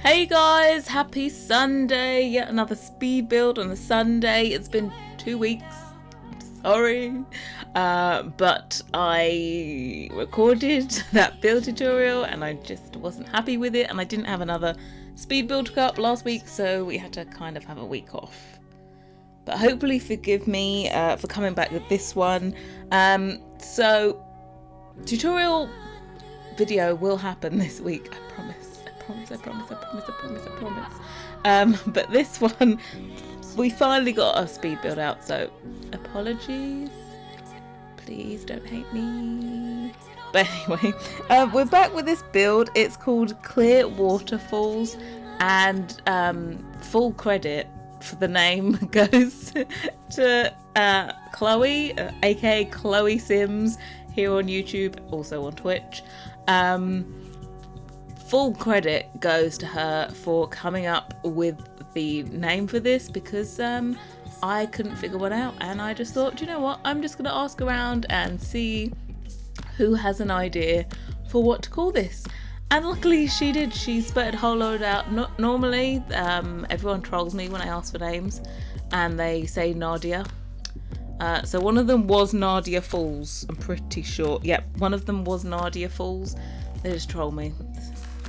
Hey guys, happy Sunday. Yet another speed build on a Sunday. It's been 2 weeks. I'm sorry. But I recorded that build tutorial and I just wasn't happy with it, and I didn't have another speed build to go up last week, so we had to kind of have a week off. But hopefully forgive me for coming back with this one. So tutorial video will happen this week, I promise. But this one, we finally got our speed build out, so apologies. Please don't hate me. But anyway, we're back with this build. It's called Clearwater Falls, and full credit for the name goes to Chloe, aka Chloe Sims, here on YouTube, also on Twitch. Full credit goes to her for coming up with the name for this, because I couldn't figure one out, and I just thought, you know what, I'm just going to ask around and see who has an idea for what to call this. And luckily she did. She spurted a whole load out. Not normally, everyone trolls me when I ask for names and they say Nadia. So one of them was Nadia Falls, I'm pretty sure. Yep, one of them was Nadia Falls. They just troll me.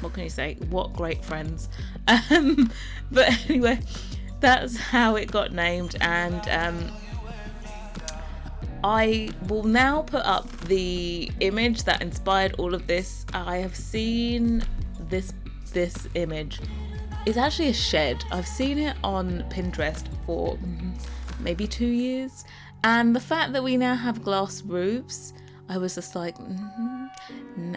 What can you say? What great friends. But anyway, that's how it got named, and I will now put up the image that inspired all of this. I have seen this image. It's actually a shed. I've seen it on Pinterest for maybe 2 years, and the fact that we now have glass roofs, I was just like,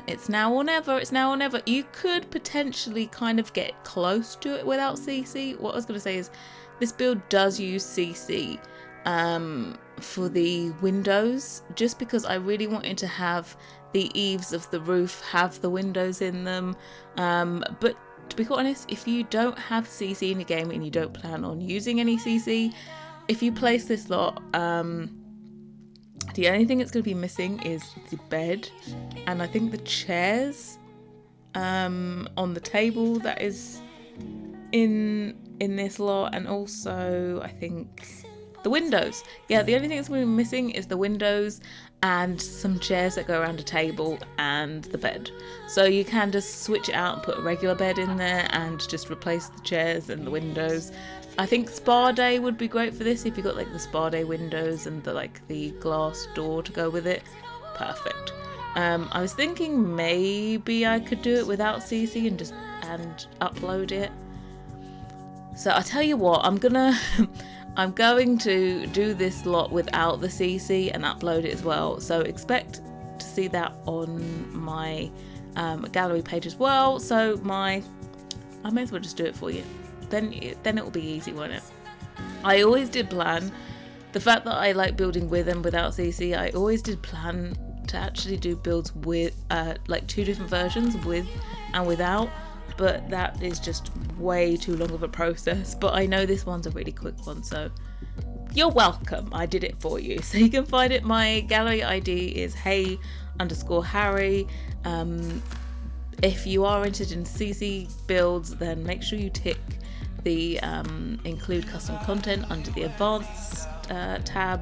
it's now or never, it's now or never. You could potentially kind of get close to it without CC. What I was going to say is this build does use CC for the windows, just because I really wanted to have the eaves of the roof have the windows in them. But to be quite honest, if you don't have CC in your game and you don't plan on using any CC, if you place this lot, the only thing it's going to be missing is the bed, and I think the chairs on the table that is in this lot, and also I think the windows. Yeah, the only thing that's going to be missing is the windows and some chairs that go around a table and the bed. So you can just switch it out and put a regular bed in there and just replace the chairs and the windows. I think spa day would be great for this if you got like the spa day windows and the glass door to go with it. Perfect. I was thinking maybe I could do it without CC and upload it. So I tell you what, I'm going to do this lot without the CC and upload it as well. So expect to see that on my gallery page as well. So I may as well just do it for you. Then it will be easy, won't it? I always did plan, the fact that I like building with and without CC, I always did plan to actually do builds with like 2 different versions, with and without, but that is just way too long of a process. But I know this one's a really quick one, so you're welcome. I did it for you. So you can find it. My gallery ID is hey_Harrie. If you are interested in CC builds, then make sure you tick the include custom content under the advanced tab.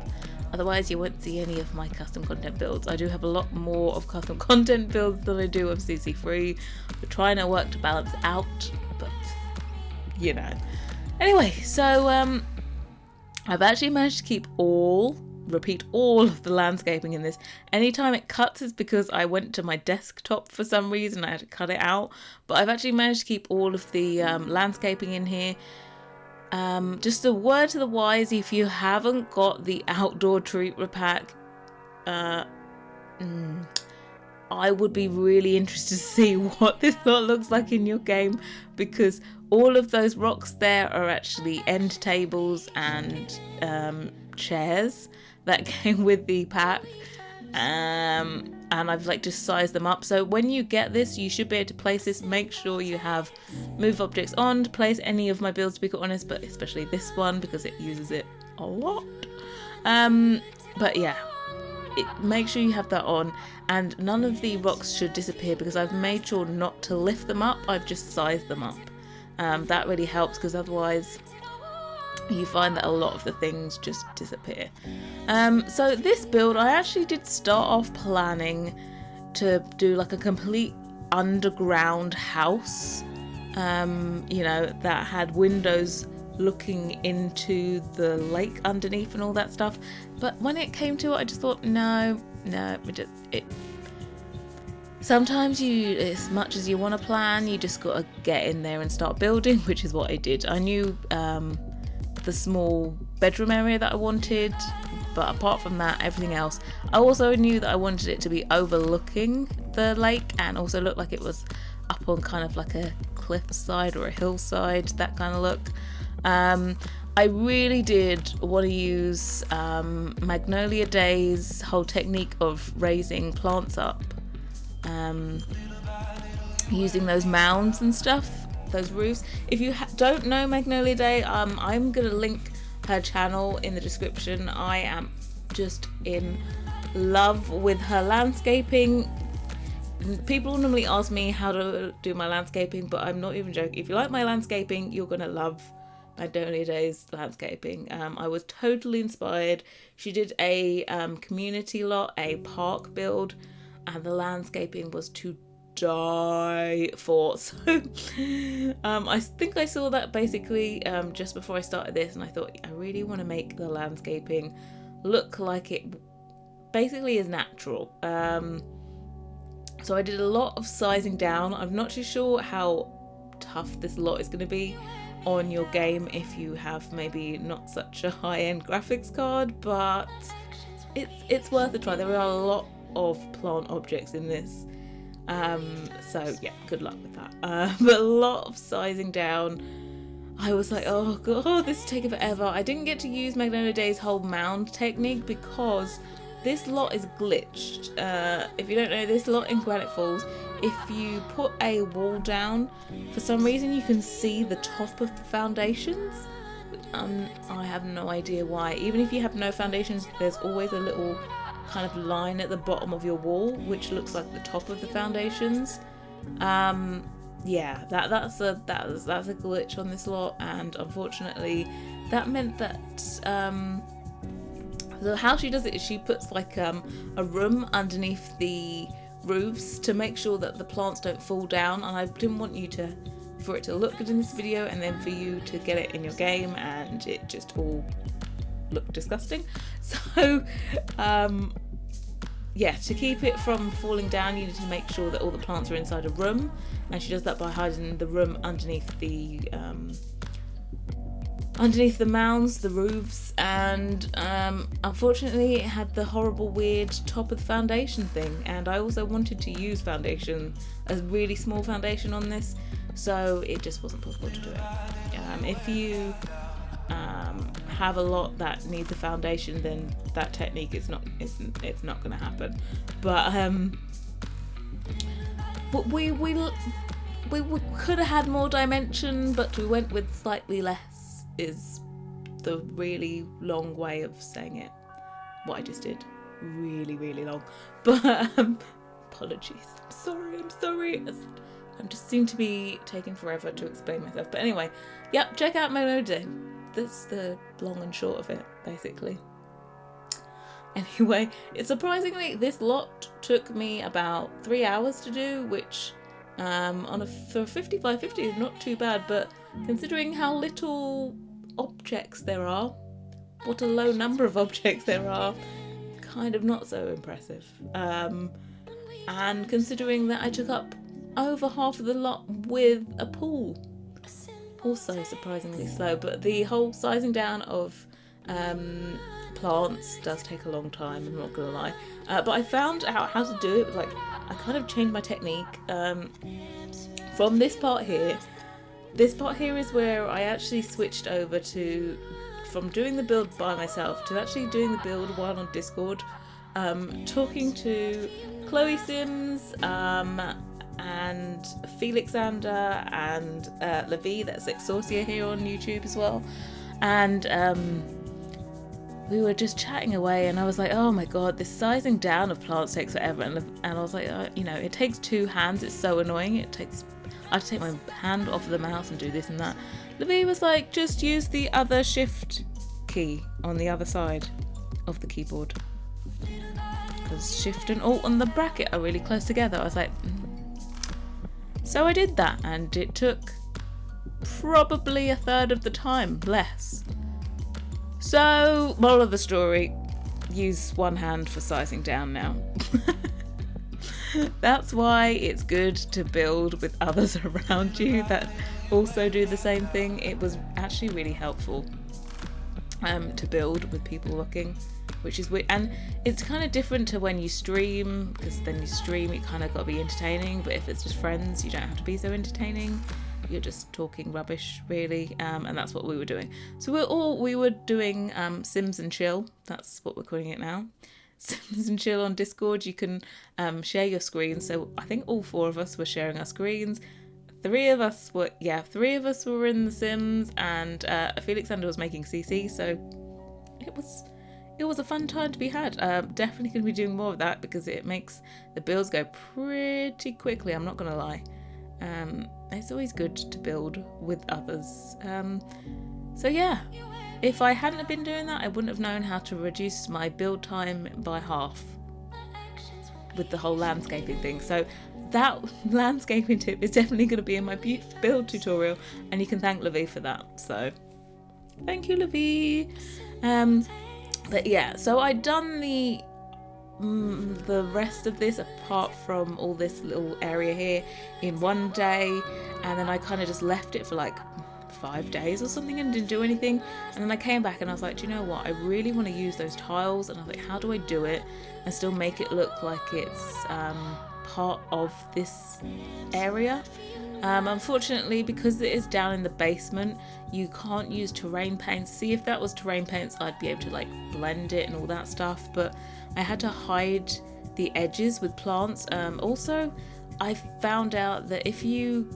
Otherwise you won't see any of my custom content builds. I do have a lot more of custom content builds than I do of CC free. We're trying to work to balance out, but you know. Anyway, so I've actually managed to keep repeat all of the landscaping in this. Anytime it cuts is because I went to my desktop for some reason. I had to cut it out, but I've actually managed to keep all of the landscaping in here. Just a word to the wise, if you haven't got the outdoor treat repack, I would be really interested to see what this lot looks like in your game, because all of those rocks there are actually end tables and chairs that came with the pack, and I've just sized them up. So when you get this, you should be able to place this. Make sure you have move objects on to place any of my builds, to be quite honest, but especially this one because it uses it a lot. But yeah, make sure you have that on, and none of the rocks should disappear because I've made sure not to lift them up. I've just sized them up. That really helps, because otherwise you find that a lot of the things just disappear. So this build, I actually did start off planning to do like a complete underground house, that had windows looking into the lake underneath and all that stuff. But when it came to it, I just thought, no, sometimes as much as you want to plan, you just got to get in there and start building, which is what I did. I knew the small bedroom area that I wanted, but apart from that, everything else. I also knew that I wanted it to be overlooking the lake and also look like it was up on kind of like a cliffside or a hillside, that kind of look. I really did want to use Magnolia Day's whole technique of raising plants up, using those mounds and stuff, those roofs. If you don't know Magnolia Day, I'm gonna link her channel in the description. I am just in love with her landscaping. People normally ask me how to do my landscaping, but I'm not even joking. If you like my landscaping, you're gonna love Magnolia Day's landscaping. I was totally inspired. She did a community lot, a park build, and the landscaping was to die for. So I think I saw that basically just before I started this, and I thought I really want to make the landscaping look like it basically is natural. So I did a lot of sizing down. I'm not too sure how tough this lot is going to be on your game if you have maybe not such a high-end graphics card, but it's worth a try. There are a lot of plant objects in this, so yeah, good luck with that. But a lot of sizing down. I was like, oh god, this is taking forever. I didn't get to use Magnolia Day's whole mound technique because this lot is glitched. If you don't know, this lot in Granite Falls, if you put a wall down, for some reason you can see the top of the foundations. I have no idea why. Even if you have no foundations, there's always a little kind of line at the bottom of your wall which looks like the top of the foundations. Yeah, that's a glitch on this lot, and unfortunately that meant that so how she does it is she puts like a room underneath the roofs to make sure that the plants don't fall down, and I didn't want for it to look good in this video and then for you to get it in your game and it just all looked disgusting. So yeah, to keep it from falling down, you need to make sure that all the plants are inside a room, and she does that by hiding the room underneath the mounds, the roofs, and unfortunately it had the horrible weird top of the foundation thing, and I also wanted to use foundation, a really small foundation on this, so it just wasn't possible to do it. If you have a lot that needs a foundation, then that technique it's not going to happen. But we could have had more dimension, but we went with slightly less is the really long way of saying it. What I just did, really long. But apologies, I'm sorry. I just seem to be taking forever to explain myself. But anyway, yep, check out Magnolia Day. That's the long and short of it, basically. Anyway, surprisingly, this lot took me about 3 hours to do, which for 50x50 is not too bad, but considering how little objects there are, what a low number of objects there are, kind of not so impressive. And considering that I took up over half of the lot with a pool, also surprisingly slow. But the whole sizing down of plants does take a long time, I'm not gonna lie, but I found out how to do it. Like, I kind of changed my technique from this part here is where I actually switched over from doing the build by myself to actually doing the build while on Discord, talking to Chloe Sims and Felixander and Levi, that's Exorcia here on YouTube as well, and we were just chatting away, and I was like, oh my god, this sizing down of plants takes forever, and I was like, it takes two hands, it's so annoying. It takes I had to take my hand off the mouse and do this and that. Livy was like, just use the other shift key on the other side of the keyboard, because shift and alt on the bracket are really close together. I was like, So I did that, and it took probably a third of the time, less. So, moral of the story, use one hand for sizing down now. That's why it's good to build with others around you that also do the same thing. It was actually really helpful to build with people looking, which is weird. And it's kind of different to when you stream, because then you stream, you kind of got to be entertaining, but if it's just friends, you don't have to be so entertaining. You're just talking rubbish, really, and that's what we were doing. So we were doing Sims and Chill. That's what we're calling it now. Sims and Chill on Discord. You can share your screen. So I think all four of us were sharing our screens. Three of us were in The Sims, and Felixander was making CC. So it was a fun time to be had. Definitely going to be doing more of that because it makes the builds go pretty quickly. I'm not going to lie. It's always good to build with others. So yeah, if I hadn't been doing that, I wouldn't have known how to reduce my build time by half with the whole landscaping thing. So that landscaping tip is definitely going to be in my build tutorial, and you can thank Livy for that. So thank you, Livy. But yeah, so I'd done the rest of this, apart from all this little area here, in one day, and then I kind of just left it for like 5 days or something and didn't do anything. And then I came back and I was like, do you know what, I really want to use those tiles, and I was like, how do I do it and still make it look like it's part of this area? Unfortunately, because it is down in the basement, you can't use terrain paints. See, if that was terrain paints, I'd be able to like blend it and all that stuff, but I had to hide the edges with plants. Also, I found out that if you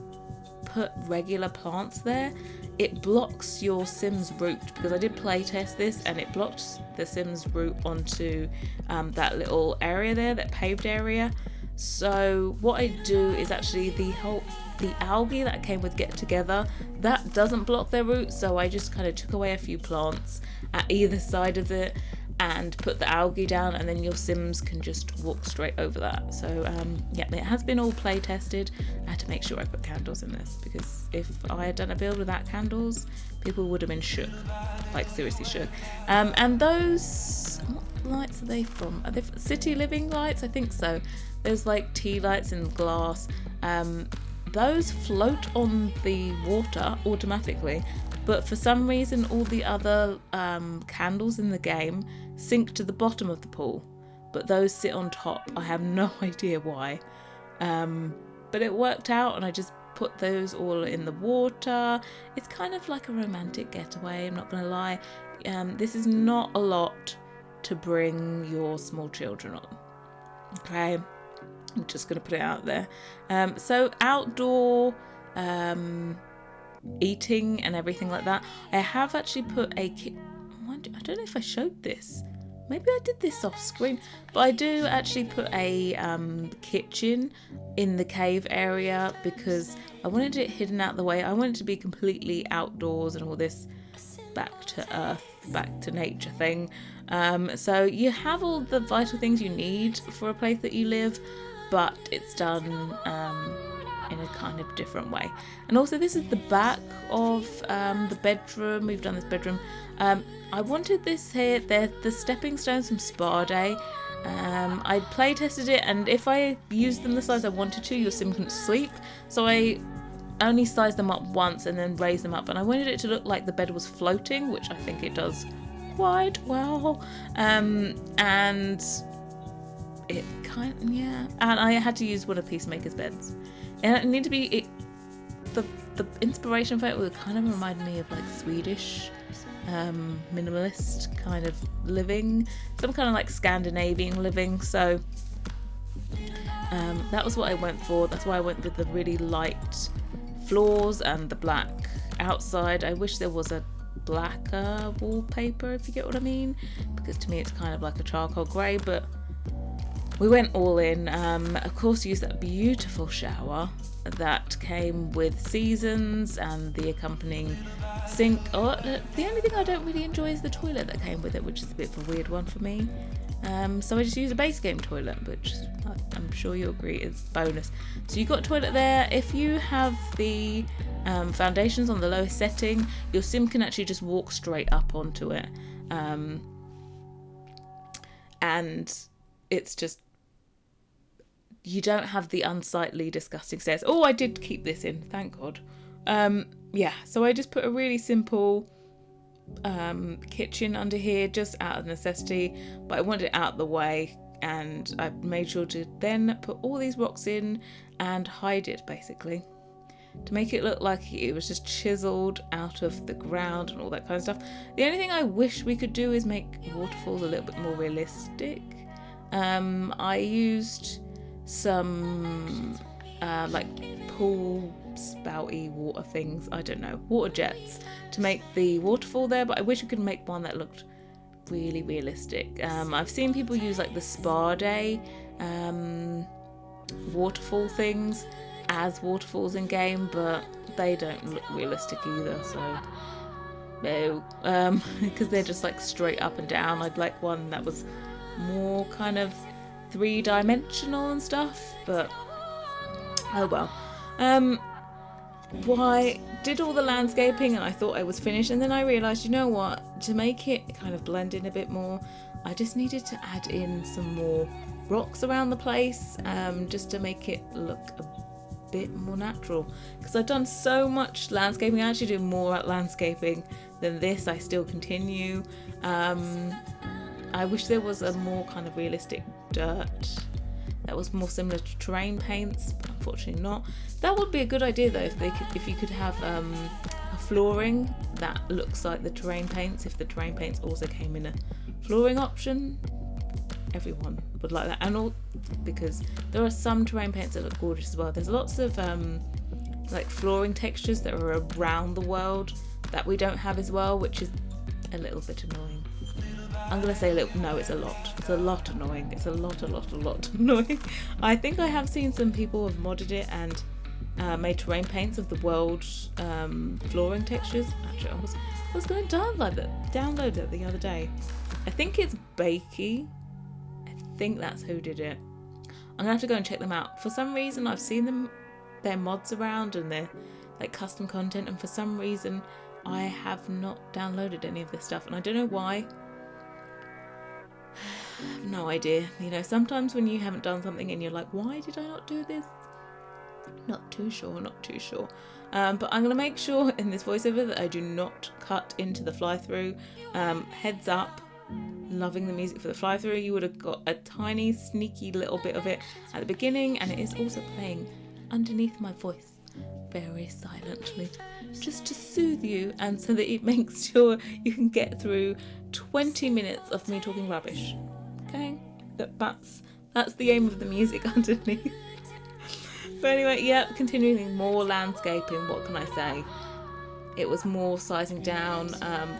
put regular plants there, it blocks your Sims route, because I did play test this and it blocked the Sims route onto that little area there, that paved area. So what I do is actually the algae that came with Get Together, that doesn't block their route, so I just kind of took away a few plants at either side of it and put the algae down, and then your Sims can just walk straight over that. So yeah, it has been all play tested. I had to make sure I put candles in this, because if I had done a build without candles, people would have been shook, like seriously shook. And those, what lights are they from? Are they City Living lights? I think so. There's like tea lights in glass. Those float on the water automatically, but for some reason all the other candles in the game sink to the bottom of the pool, but those sit on top. I have no idea why, but it worked out, and I just put those all in the water. It's kind of like a romantic getaway, I'm not gonna lie. This is not a lot to bring your small children on, okay? I'm just going to put it out there. So outdoor eating and everything like that. I have actually put I don't know if I showed this. Maybe I did this off screen. But I do actually put a kitchen in the cave area, because I wanted it hidden out the way. I wanted it to be completely outdoors and all this back to earth, back to nature thing. So you have all the vital things you need for a place that you live, but it's done in a kind of different way. And also, this is the back of the bedroom. We've done this bedroom. I wanted this here. They're the stepping stones from Spa Day. I play tested it, and if I used them the size I wanted to, your sim couldn't sleep. So I only sized them up once and then raised them up. And I wanted it to look like the bed was floating, which I think it does quite well. And it kind of, yeah. And I had to use one of Peacemaker's beds. And it needed to be, the inspiration for it would kind of remind me of like Swedish minimalist kind of living, some kind of like Scandinavian living. So that was what I went for. That's why I went with the really light floors and the black outside. I wish there was a blacker wallpaper, if you get what I mean, because to me it's kind of like a charcoal grey, but we went all in. Of course, used that beautiful shower that came with seasons and the accompanying sink. Oh, the only thing I don't really enjoy is the toilet that came with it, which is a bit of a weird one for me. So I just use a base game toilet, which I'm sure you'll agree is bonus. So you've got a toilet there. If you have the foundations on the lowest setting, your sim can actually just walk straight up onto it. And it's just, you don't have the unsightly, disgusting stairs. Oh, I did keep this in, thank God. So I just put a really simple kitchen under here, just out of necessity, but I wanted it out of the way, and I made sure to then put all these rocks in and hide it, basically, to make it look like it was just chiseled out of the ground and all that kind of stuff. The only thing I wish we could do is make waterfalls a little bit more realistic. I used some like pool spouty water things, I don't know, water jets to make the waterfall there, but I wish we could make one that looked really realistic. I've seen people use like the spa day waterfall things as waterfalls in game, but they don't look realistic either, so no, because they're just like straight up and down. I'd like one that was more kind of three-dimensional and stuff, but oh well. I did all the landscaping and I thought I was finished, and then I realised, you know what, to make it kind of blend in a bit more, I just needed to add in some more rocks around the place, just to make it look a bit more natural, because I've done so much landscaping. I actually do more at landscaping than this. I still continue. I wish there was a more kind of realistic dirt that was more similar to terrain paints, but unfortunately not. That would be a good idea though, if you could have a flooring that looks like the terrain paints. If the terrain paints also came in a flooring option, everyone would like that. And all, because there are some terrain paints that look gorgeous as well. There's lots of like flooring textures that are around the world that we don't have as well, which is a little bit annoying. I'm going to say a little, no, it's a lot. It's a lot annoying. It's a lot annoying. I think I have seen some people have modded it and made terrain paints of the world flooring textures. Actually, I was going to download it the other day. I think it's Bakey. I think that's who did it. I'm going to have to go and check them out. For some reason, I've seen their mods around and their like custom content, and for some reason, I have not downloaded any of this stuff, and I don't know why. I have no idea. You know, sometimes when you haven't done something and you're like, why did I not do this? Not too sure. But I'm going to make sure in this voiceover that I do not cut into the fly-through. Heads up, loving the music for the fly-through. You would have got a tiny, sneaky little bit of it at the beginning, and it is also playing underneath my voice very silently, just to soothe you, and so that it makes sure you can get through 20 minutes of me talking rubbish. Okay, that's the aim of the music underneath. But anyway, yeah, continuing more landscaping. What can I say? It was more sizing down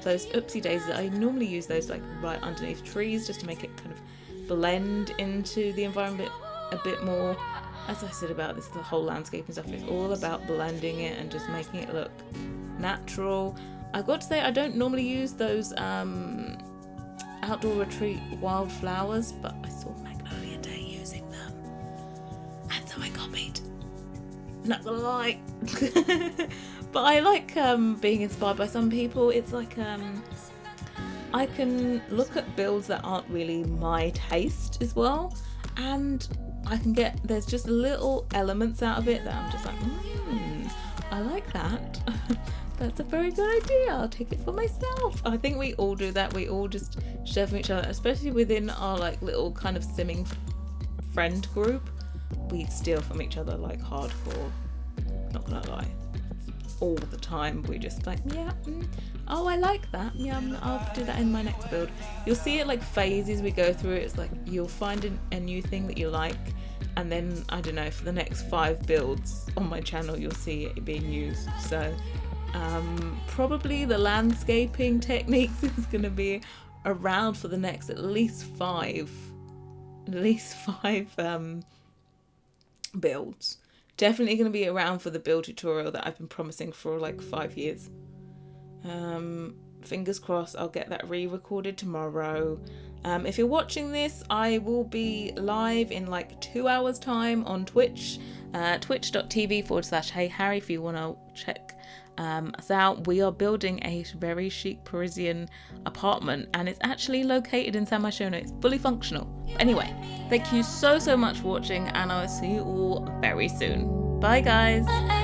those oopsie daisies. I normally use those like right underneath trees just to make it kind of blend into the environment a bit more. As I said about this, the whole landscape and stuff, it's all about blending it and just making it look natural. I've got to say, I don't normally use those outdoor retreat wildflowers, but I saw Magnolia Day using them, and so I copied. Not gonna lie. But I like being inspired by some people. It's like I can look at builds that aren't really my taste as well, and I can get, there's just little elements out of it that I'm just like, I like that. That's a very good idea. I'll take it for myself. I think we all do that. We all just share from each other, especially within our like little kind of simming friend group. We steal from each other like hardcore. Not gonna lie. All the time. We just like, oh, I like that. Yeah, I'll do that in my next build. You'll see it like phases we go through. It's like you'll find a new thing that you like, and then I don't know, for the next 5 builds on my channel you'll see it being used. So probably the landscaping techniques is going to be around for the next at least 5 at least 5 builds. Definitely going to be around for the build tutorial that I've been promising for like 5 years. Fingers crossed I'll get that re-recorded tomorrow. If you're watching this, I will be live in like 2 hours time on Twitch, twitch.tv/Hey Harrie if you want to check us out. We are building a very chic Parisian apartment and it's actually located in San Myshuno. It's fully functional. Anyway, thank you so much for watching and I'll see you all very soon. Bye guys.